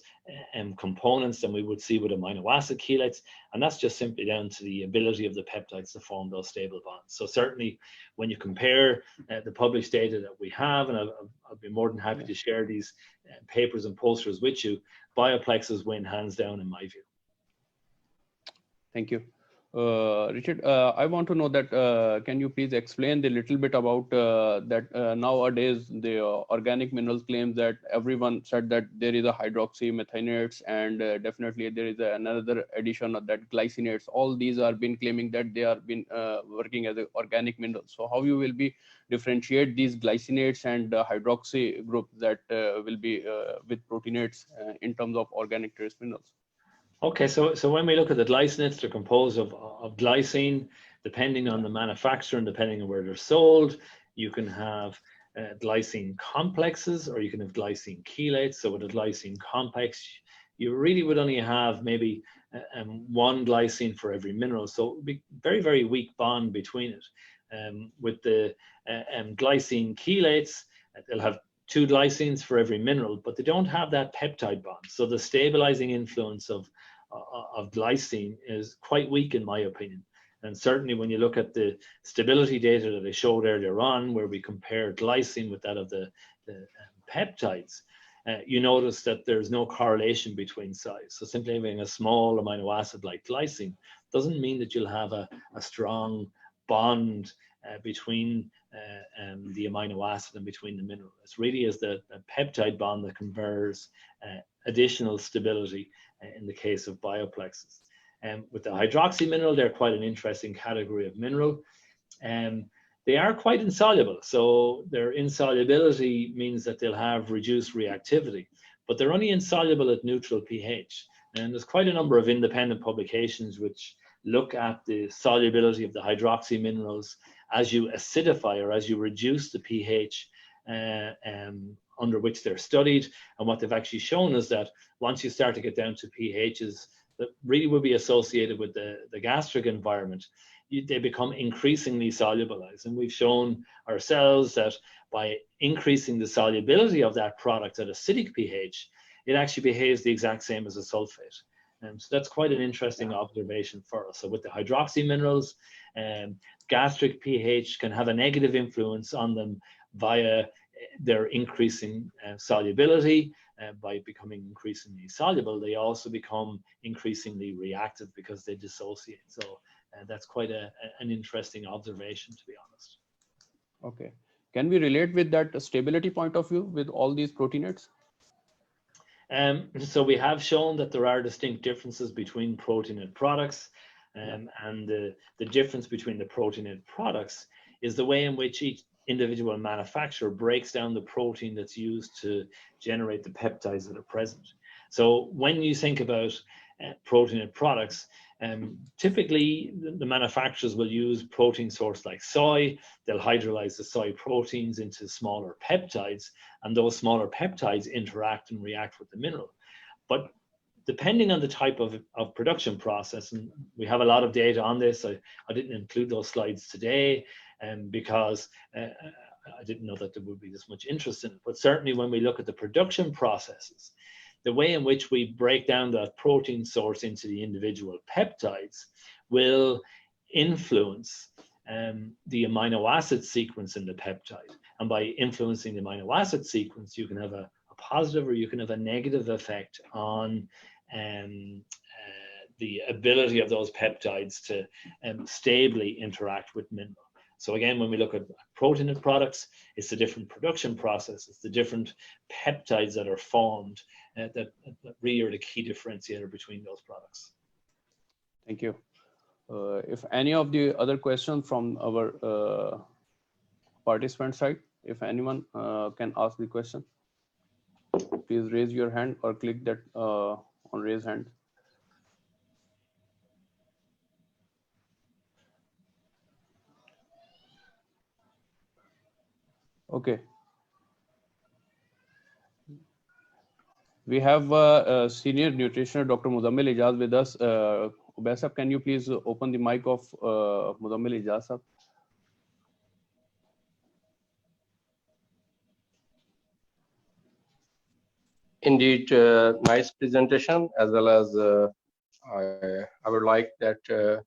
components than we would see with amino acid chelates. And that's just simply down to the ability of the peptides to form those stable bonds. So certainly when you compare the published data that we have, and I'll be more than happy to share these papers and posters with you, bioplexes win hands down in my view. Thank you. Richard, I want to know that can you please explain a little bit about that nowadays the organic minerals claims that everyone said that there is a hydroxy methanoates, and definitely there is another addition of that glycinates. All these are been claiming that they are been working as an organic minerals. So how you will be differentiate these glycinates and hydroxy group that will be with proteinates in terms of organic trace minerals? Okay, so when we look at the glycinates, they're composed of glycine. Depending on the manufacturer and depending on where they're sold, you can have glycine complexes, or you can have glycine chelates. So with a glycine complex, you really would only have maybe one glycine for every mineral. So it would be very, very weak bond between it. With the glycine chelates, they'll have 2 glycines for every mineral, but they don't have that peptide bond. So the stabilizing influence of glycine is quite weak, in my opinion. And certainly when you look at the stability data that I showed earlier on, where we compare glycine with that of the peptides, you notice that there's no correlation between size. So simply having a small amino acid like glycine doesn't mean that you'll have a strong bond between the amino acid and between the mineral. It really is the peptide bond that confers additional stability in the case of bioplexes. With the hydroxy mineral, they're quite an interesting category of mineral. They are quite insoluble. So their insolubility means that they'll have reduced reactivity, but they're only insoluble at neutral pH. And there's quite a number of independent publications which look at the solubility of the hydroxy minerals as you acidify or as you reduce the pH under which they're studied. And what they've actually shown is that once you start to get down to pHs that really will be associated with the gastric environment, they become increasingly solubilized. And we've shown ourselves that by increasing the solubility of that product at acidic pH, it actually behaves the exact same as a sulfate. So that's quite an interesting observation for us. So with the hydroxy minerals, gastric pH can have a negative influence on them via their increasing solubility. By becoming increasingly soluble, they also become increasingly reactive because they dissociate. So that's quite an interesting observation, to be honest. Okay. Can we relate with that stability point of view with all these proteinettes? So we have shown that there are distinct differences between proteinate products, and the difference between the proteinate products is the way in which each individual manufacturer breaks down the protein that's used to generate the peptides that are present. So when you think about proteinate products, typically the manufacturers will use protein source like soy. They'll hydrolyze the soy proteins into smaller peptides, and those smaller peptides interact and react with the mineral. But depending on the type of production process, and we have a lot of data on this, I didn't include those slides today because I didn't know that there would be this much interest in it. But certainly when we look at the production processes, the way in which we break down that protein source into the individual peptides will influence the amino acid sequence in the peptide. And by influencing the amino acid sequence, you can have a positive or you can have a negative effect on the ability of those peptides to stably interact with mineral. So again, when we look at proteinate products, it's the different production process, it's the different peptides that are formed that really are the key differentiator between those products. Thank you. If any of the other questions from our participant side, if anyone can ask the question, please raise your hand or click that on raise hand. Okay. We have a senior nutritionist, Dr. Muzammil Ijaz, with us. Ubaid, can you please open the mic of Muzammil Ijaz? Indeed, nice presentation, as well as I would like that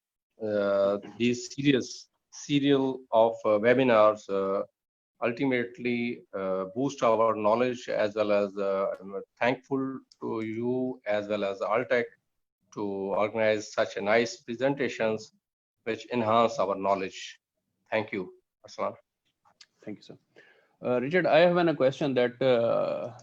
these serial of webinars ultimately boost our knowledge, as well as I'm thankful to you as well as Altec to organize such a nice presentations which enhance our knowledge. Thank you, Aslan. Thank you, sir. Richard, I have a question that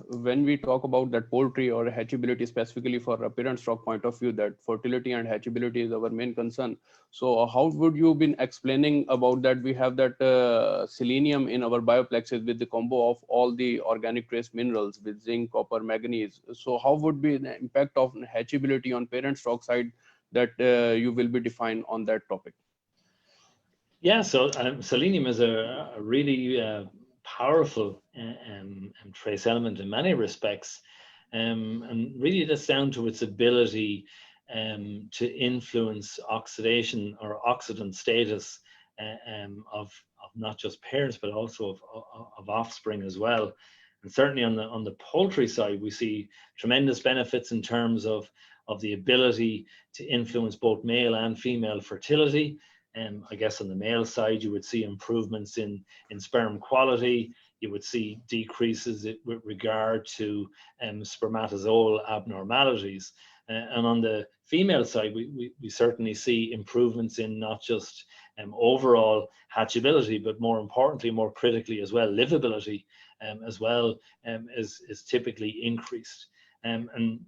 when we talk about that poultry or hatchability, specifically for appearance stock point of view, that fertility and hatchability is our main concern. So how would you been explaining about that? We have that selenium in our bioplexes with the combo of all the organic trace minerals with zinc, copper, manganese. So how would be the impact of hatchability on parent stock side that you will be defined on that topic? Yeah, so selenium is a really powerful trace element in many respects, and really that's down to its ability to influence oxidation or oxidant status of not just parents, but also of offspring as well. And certainly on the poultry side, we see tremendous benefits in terms of the ability to influence both male and female fertility. I guess on the male side, you would see improvements in sperm quality. You would see decreases with regard to spermatozoal abnormalities. And on the female side, we certainly see improvements in not just overall hatchability, but more importantly, more critically as well, livability as well is typically increased. And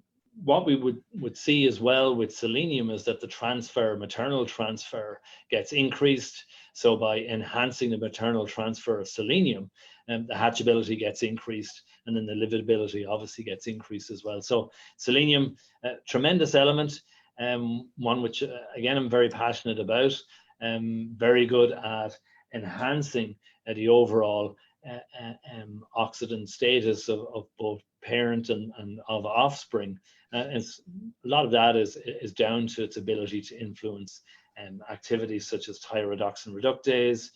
what we would see as well with selenium is that the transfer, maternal transfer, gets increased. So by enhancing the maternal transfer of selenium, the hatchability gets increased, and then the livability obviously gets increased as well. So selenium, tremendous element, one which again I'm very passionate about, very good at enhancing the overall oxidant status of both parent and of offspring. A lot of that is down to its ability to influence activities such as thioredoxin reductase,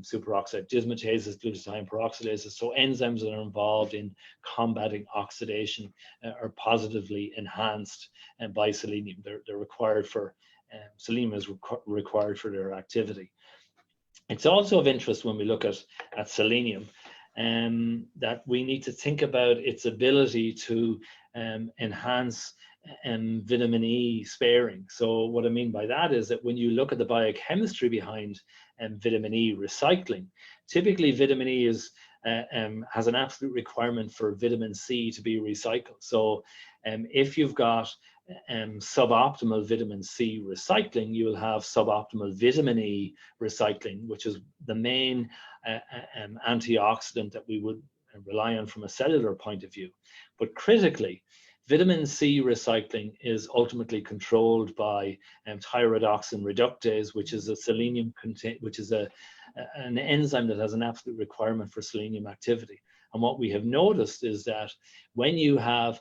superoxide dismutases, glutathione peroxidases. So enzymes that are involved in combating oxidation are positively enhanced by selenium. They're required for, selenium is required for their activity. It's also of interest when we look at selenium that we need to think about its ability to enhance vitamin E sparing. So what I mean by that is that when you look at the biochemistry behind vitamin E recycling, typically vitamin E has an absolute requirement for vitamin C to be recycled. So if you've got suboptimal vitamin C recycling, you will have suboptimal vitamin E recycling, which is the main antioxidant that we would rely on from a cellular point of view. But critically, vitamin C recycling is ultimately controlled by thioredoxin reductase, which is a selenium which is an enzyme that has an absolute requirement for selenium activity. And what we have noticed is that when you have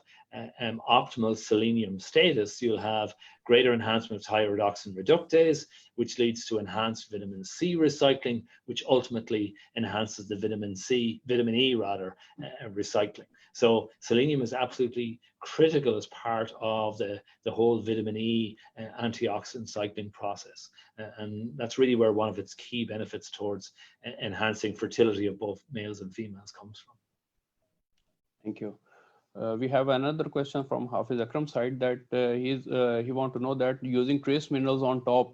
optimal selenium status, you'll have greater enhancement of thioredoxin reductase, which leads to enhanced vitamin C recycling, which ultimately enhances the vitamin E recycling. So selenium is absolutely critical as part of the whole vitamin E antioxidant cycling process. And that's really where one of its key benefits towards enhancing fertility of both males and females comes from. Thank you. We have another question from Hafiz Akram's side that he want to know that using trace minerals on top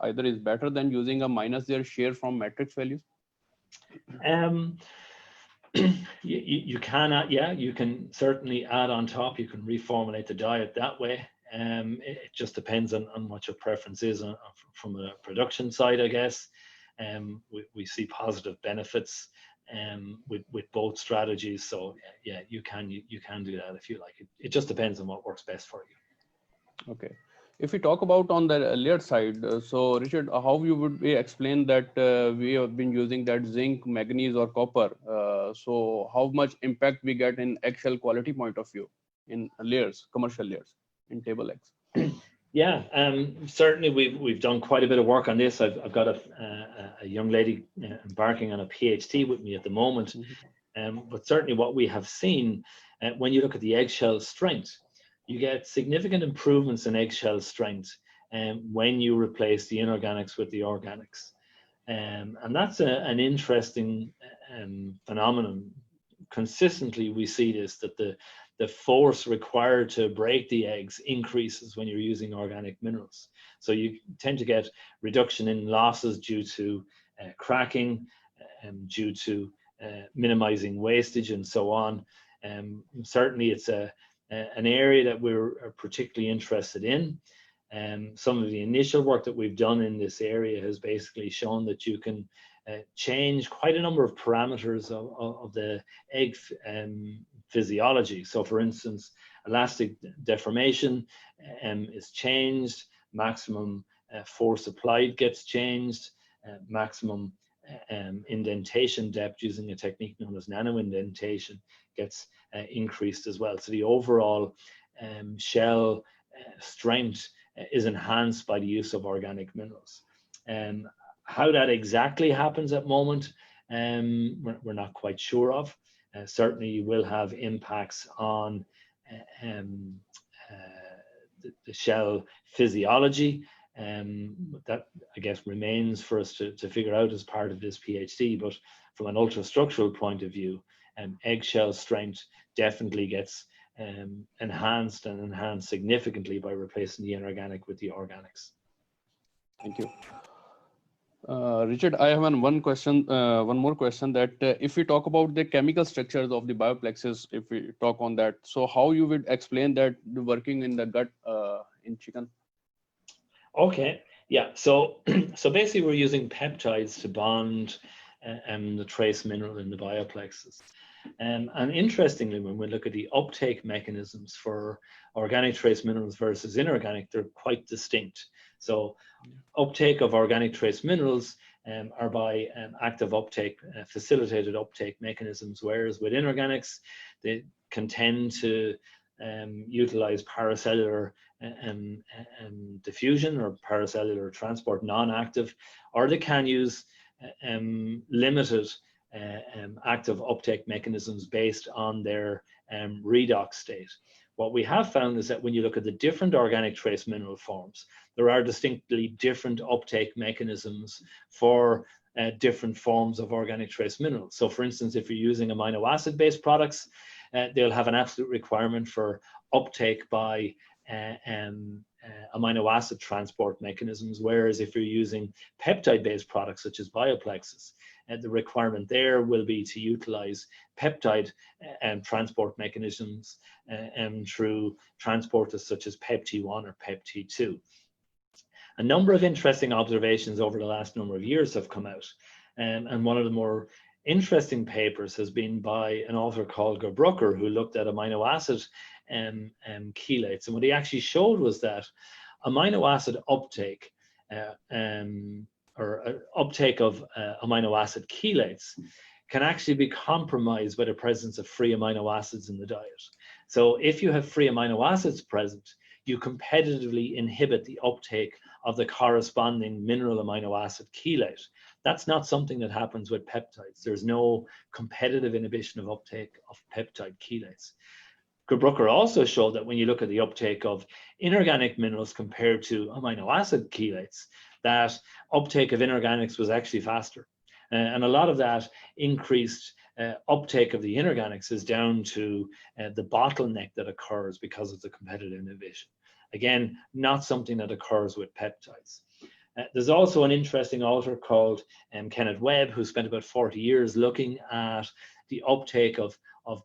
either is better than using a minus their share from matrix values. You can, yeah, you can certainly add on top. You can reformulate the diet that way. It just depends on what your preference is from a production side, I guess. We see positive benefits with both strategies. So yeah, you can do that if you like. It just depends on what works best for you. Okay. If we talk about on the layer side, so Richard, how you would explain that we have been using that zinc, manganese, or copper? So how much impact we get in eggshell quality point of view in layers, commercial layers, in table eggs? Yeah, certainly we've done quite a bit of work on this. I've got a young lady embarking on a PhD with me at the moment. But certainly what we have seen when you look at the eggshell strength, you get significant improvements in eggshell strength when you replace the inorganics with the organics. And that's an interesting phenomenon. Consistently, we see this, that the force required to break the eggs increases when you're using organic minerals. So you tend to get reduction in losses due to cracking, due to minimizing wastage and so on. Certainly it's an area that we're particularly interested in. Some of the initial work that we've done in this area has basically shown that you can change quite a number of parameters of the egg physiology. So for instance, elastic deformation is changed, maximum force applied gets changed, maximum indentation depth using a technique known as nano indentation gets increased as well. So the overall shell strength is enhanced by the use of organic minerals. How that exactly happens at moment, we're not quite sure of. Certainly you will have impacts on the shell physiology. That, I guess, remains for us to figure out as part of this PhD. But from an ultrastructural point of view, eggshell strength definitely gets enhanced significantly by replacing the inorganic with the organics. Thank you. Richard, I have one more question that if we talk about the chemical structures of the bioplexes, if we talk on that, so how you would explain that the working in the gut in chicken? Okay, yeah. So basically, we're using peptides to bond the trace mineral in the bioplexes. And interestingly, when we look at the uptake mechanisms for organic trace minerals versus inorganic, they're quite distinct. So uptake of organic trace minerals are by active uptake, facilitated uptake mechanisms, whereas with inorganics, they can tend to utilize paracellular diffusion or paracellular transport, non-active, or they can use limited active uptake mechanisms based on their redox state. What we have found is that when you look at the different organic trace mineral forms, there are distinctly different uptake mechanisms for different forms of organic trace minerals. So for instance, if you're using amino acid based products, they'll have an absolute requirement for uptake by amino acid transport mechanisms, whereas if you're using peptide based products such as Bioplexes, the requirement there will be to utilize peptide transport mechanisms through transporters such as PepT1 or PepT2. A number of interesting observations over the last number of years have come out, and one of the more interesting papers has been by an author called Gebrucker, who looked at amino acid chelates, and what he actually showed was that amino acid uptake or uptake of amino acid chelates can actually be compromised by the presence of free amino acids in the diet. So if you have free amino acids present, you competitively inhibit the uptake of the corresponding mineral amino acid chelate. That's not something that happens with peptides. There's no competitive inhibition of uptake of peptide chelates. Gebrucker also showed that when you look at the uptake of inorganic minerals compared to amino acid chelates, that uptake of inorganics was actually faster. And a lot of that increased uptake of the inorganics is down to the bottleneck that occurs because of the competitive inhibition. Again, not something that occurs with peptides. There's also an interesting author called Kenneth Webb, who spent about 40 years looking at the uptake of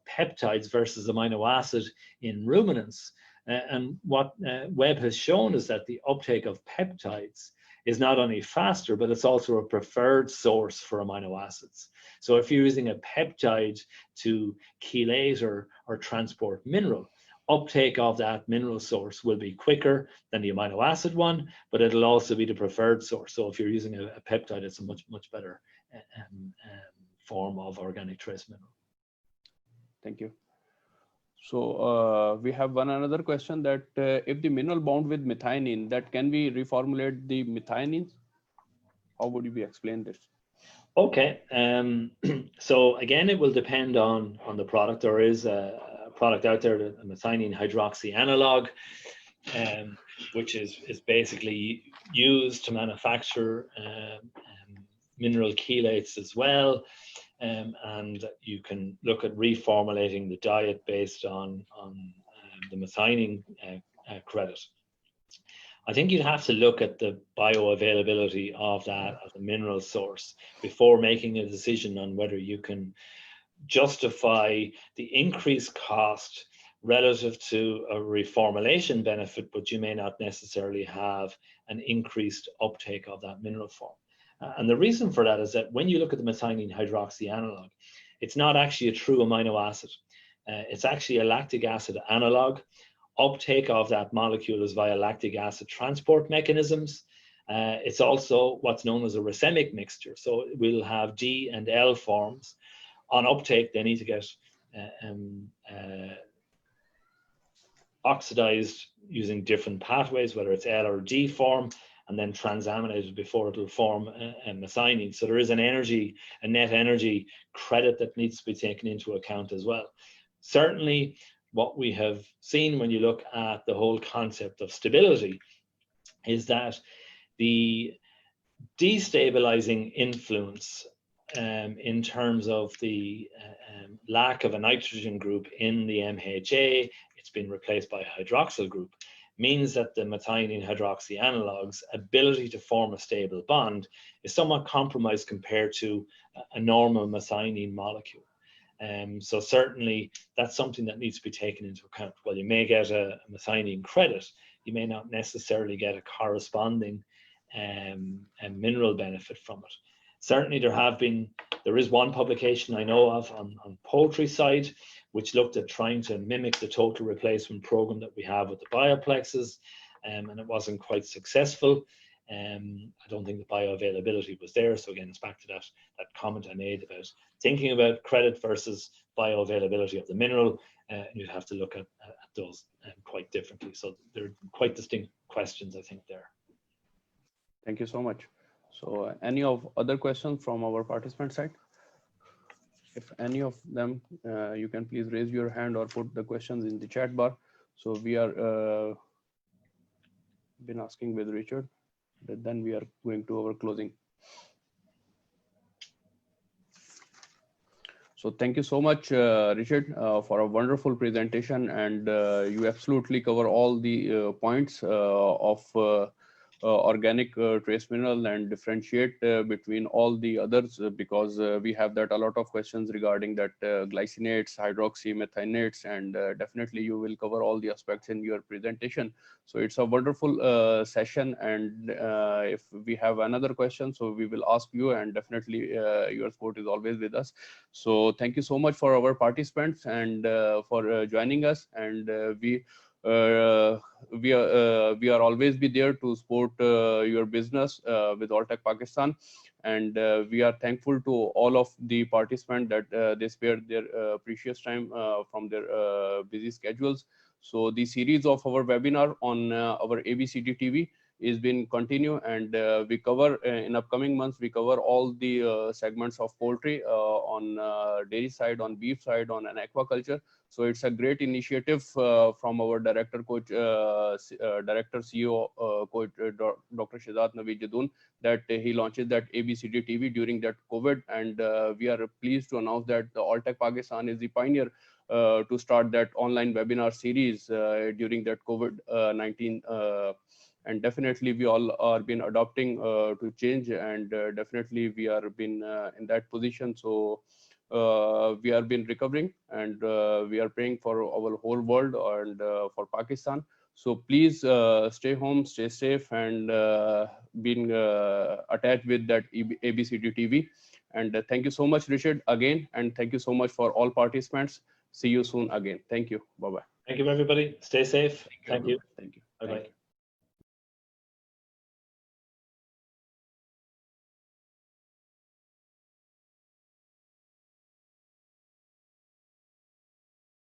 peptides versus amino acid in ruminants. And what Webb has shown is that the uptake of peptides is not only faster, but it's also a preferred source for amino acids. So if you're using a peptide to chelate or transport mineral, uptake of that mineral source will be quicker than the amino acid one, but it'll also be the preferred source. So if you're using a peptide, it's a much better form of organic trace mineral. Thank you. So we have another question that if the mineral bound with methionine, that can we reformulate the methionine? How would you explain this? Okay, so again, it will depend on the product. There is a product out there, a methionine hydroxy analog, which is basically used to manufacture mineral chelates as well. And you can look at reformulating the diet based on the methionine credit. I think you'd have to look at the bioavailability of that as a mineral source before making a decision on whether you can justify the increased cost relative to a reformulation benefit, but you may not necessarily have an increased uptake of that mineral form. And the reason for that is that when you look at the methionine hydroxy analog, it's not actually a true amino acid. It's actually a lactic acid analog. Uptake of that molecule is via lactic acid transport mechanisms. It's also what's known as a racemic mixture. So we'll have D and L forms. On uptake, they need to get oxidized using different pathways, whether it's L or D form, and then transaminated before it will form a methionine. So there is a net energy credit that needs to be taken into account as well. Certainly, what we have seen when you look at the whole concept of stability is that the destabilizing influence in terms of the lack of a nitrogen group in the MHA, it's been replaced by a hydroxyl group, means that the methionine hydroxy analogues' ability to form a stable bond is somewhat compromised compared to a normal methionine molecule. So certainly that's something that needs to be taken into account. While you may get a methionine credit, you may not necessarily get a corresponding mineral benefit from it. Certainly there is one publication I know of on poultry side, which looked at trying to mimic the total replacement program that we have with the bioplexes, and it wasn't quite successful. I don't think the bioavailability was there. So again, it's back to that comment I made about thinking about credit versus bioavailability of the mineral. You'd have to look at those quite differently. So they're quite distinct questions, I think, there. Thank you so much. So any of other questions from our participant side? If any of them, you can please raise your hand or put the questions in the chat bar. So we are been asking with Richard, then we are going to our closing. So thank you so much, Richard, for a wonderful presentation, and you absolutely cover all the points of organic trace mineral and differentiate between all the others, because we have that a lot of questions regarding that glycinates, hydroxy, methionates, and definitely you will cover all the aspects in your presentation. So it's a wonderful session, and if we have another question, so we will ask you, and definitely your support is always with us. So thank you so much for our participants and for joining us, and we are always be there to support your business with Alltech Pakistan, and we are thankful to all of the participants that they spared their precious time from their busy schedules. So the series of our webinar on our ABCD TV is been continue, and we cover in upcoming months, we cover all the segments of poultry on dairy side, on beef side, on an aquaculture. So it's a great initiative from our director CEO coach Dr. Shehzad Naveed Jadoon, that he launches that ABCD TV during that COVID, and we are pleased to announce that the Alltech Pakistan is the pioneer to start that online webinar series during that COVID-19. And definitely we all are been adopting to change, and definitely we are been in that position. So we are been recovering, and we are praying for our whole world and for Pakistan. So please stay home, stay safe, and being attached with that ABCD TV. And thank you so much, Richard, again, and thank you so much for all participants. See you soon again. Thank you. Bye-bye. Thank you, everybody. Stay safe. Thank you. Thank you. Bye-bye.